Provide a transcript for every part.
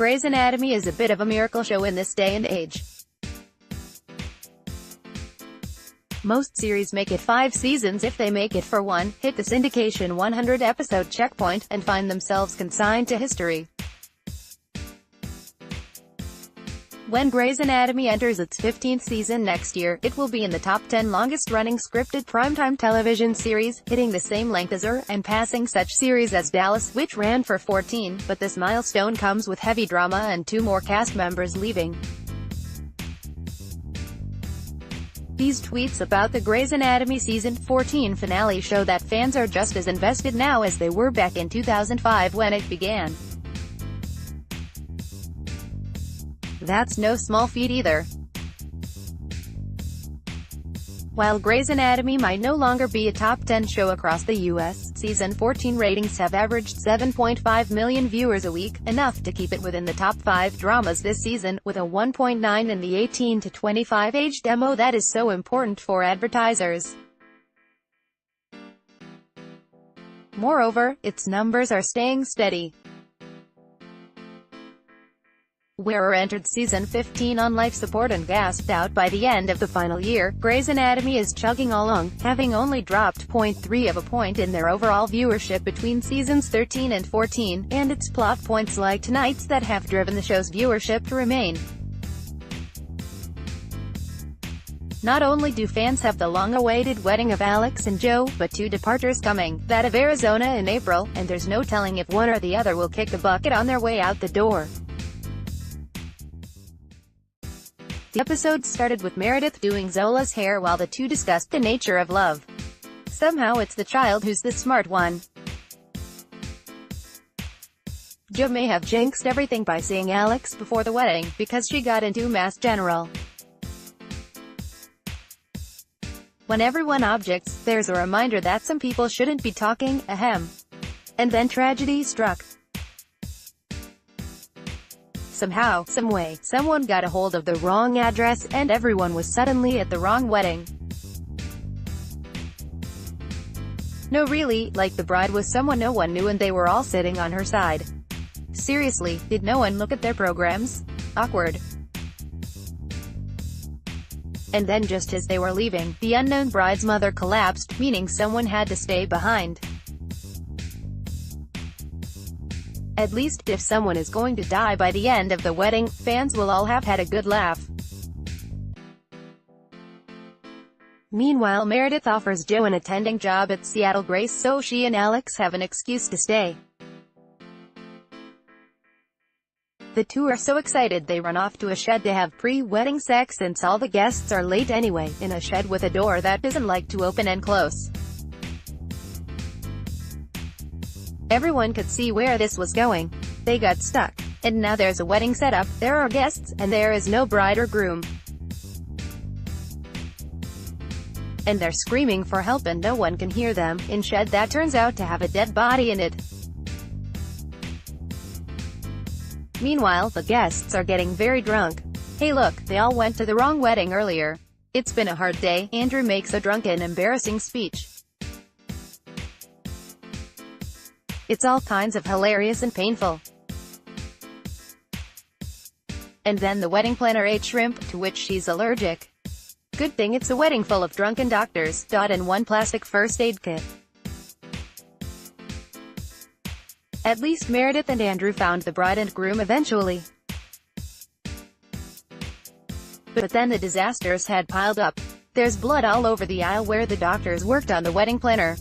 Grey's Anatomy is a bit of a miracle show in this day and age. Most series make it 5 seasons. If they make it for one, hit the syndication 100-episode checkpoint, and find themselves consigned to history. When Grey's Anatomy enters its 15th season next year, it will be in the top 10 longest-running scripted primetime television series, hitting the same length as her, and passing such series as Dallas, which ran for 14, but this milestone comes with heavy drama and 2 more cast members leaving. These tweets about the Grey's Anatomy Season 14 finale show that fans are just as invested now as they were back in 2005 when it began. That's no small feat either. While Grey's Anatomy might no longer be a top 10 show across the US, Season 14 ratings have averaged 7.5 million viewers a week, enough to keep it within the top 5 dramas this season, with a 1.9 in the 18 to 25 age demo that is so important for advertisers. Moreover, its numbers are staying steady. Wearer entered Season 15 on life support and gasped out by the end of the final year. Grey's Anatomy is chugging along, having only dropped 0.3 of a point in their overall viewership between Seasons 13 and 14, and it's plot points like tonight's that have driven the show's viewership to remain. Not only do fans have the long-awaited wedding of Alex and Joe, but 2 departures coming, that of Arizona in April, and there's no telling if one or the other will kick the bucket on their way out the door. The episode started with Meredith doing Zola's hair while the two discussed the nature of love. Somehow it's the child who's the smart one. Jo may have jinxed everything by seeing Alex before the wedding, because she got into Mass General. When everyone objects, there's a reminder that some people shouldn't be talking, ahem. And then tragedy struck. Somehow, someway, someone got a hold of the wrong address, and everyone was suddenly at the wrong wedding. No really, like the bride was someone no one knew and they were all sitting on her side. Seriously, did no one look at their programs? Awkward. And then just as they were leaving, the unknown bride's mother collapsed, meaning someone had to stay behind. At least, if someone is going to die by the end of the wedding, fans will all have had a good laugh. Meanwhile, Meredith offers Jo an attending job at Seattle Grace so she and Alex have an excuse to stay. The two are so excited they run off to a shed to have pre-wedding sex since all the guests are late anyway, in a shed with a door that doesn't like to open and close. Everyone could see where this was going. They got stuck. And now there's a wedding set up, there are guests, and there is no bride or groom. And they're screaming for help and no one can hear them, in shed that turns out to have a dead body in it. Meanwhile, the guests are getting very drunk. Hey look, they all went to the wrong wedding earlier. It's been a hard day. Andrew makes a drunken, embarrassing speech. It's all kinds of hilarious and painful. And then the wedding planner ate shrimp, to which she's allergic. Good thing it's a wedding full of drunken doctors, and 1 plastic first aid kit. At least Meredith and Andrew found the bride and groom eventually. But then the disasters had piled up. There's blood all over the aisle where the doctors worked on the wedding planner.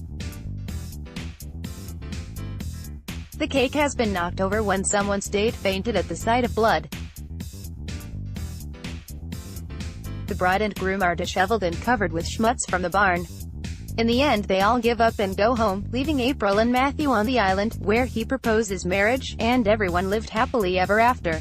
The cake has been knocked over when someone stayed fainted at the sight of blood. The bride and groom are disheveled and covered with schmutz from the barn. In the end they all give up and go home, leaving April and Matthew on the island, where he proposes marriage, and everyone lived happily ever after.